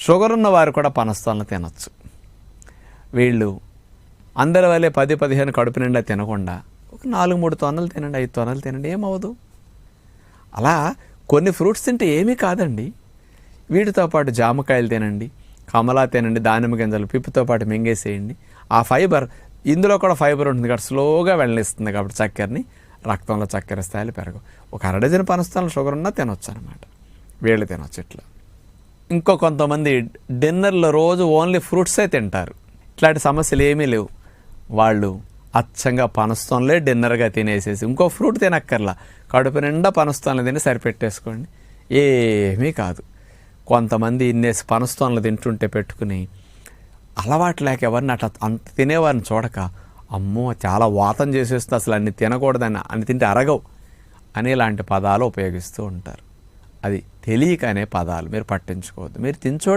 Sugar ఉన్న వారు కూడా పనస్తోలను తినచ్చు. వీళ్ళు అందరి వల్లే 10-15 కడుపు నిండా తినకుండా ఒక 4-3 తొనలు తినండి, 5 తొనలు తినండి, ఏమవ్వదు. అలా కొన్ని ఫ్రూట్స్ తింటే ఏమీ కాదండి. వీటితో పాటు జామకాయలు తినండి, కమలా తినండి, దానిమ్మ గింజలు పిప్పుతో పాటు మింగేసేయండి. ఆ ఫైబర్, ఇందులో కూడా ఫైబర్ ఉంటుంది కాబట్టి స్లోగా వెళ్ళనిస్తుంది కాబట్టి చక్కెరని, రక్తంలో చక్కెర స్థాయిలు పెరగవు. ఒక 1/2 డజన్ పనస్తాలను షుగర్ ఉన్నా తినొచ్చు అనమాట. వీళ్ళు తినొచ్చు ఇట్లా. ఇంకో కొంతమంది డిన్నర్లో రోజు ఓన్లీ ఫ్రూట్సే తింటారు. ఇట్లాంటి సమస్యలు ఏమీ లేవు. వాళ్ళు అచ్చంగా పనస్తోనలే డిన్నర్గా తినేసేసి ఇంకో ఫ్రూట్ తినక్కర్లా, కడుపు నిండా పనస్తోనలు తిని సరిపెట్టేసుకోండి, ఏమీ కాదు. కొంతమంది ఇన్నేసి పనస్తోనలు తింటుంటే పెట్టుకుని అలవాటు లేక ఎవరిని అట్లా అంత తినేవారిని చూడక, అమ్మో చాలా వాతం చేసేస్తే అసలు అన్ని తినకూడదని, అన్ని తింటే అరగవు అనేలాంటి పదాలు ఉపయోగిస్తూ ఉంటారు. అది తెలియక అనే పదాలు, మీరు పట్టించుకోవద్దు. మీరు తిని చూడండి.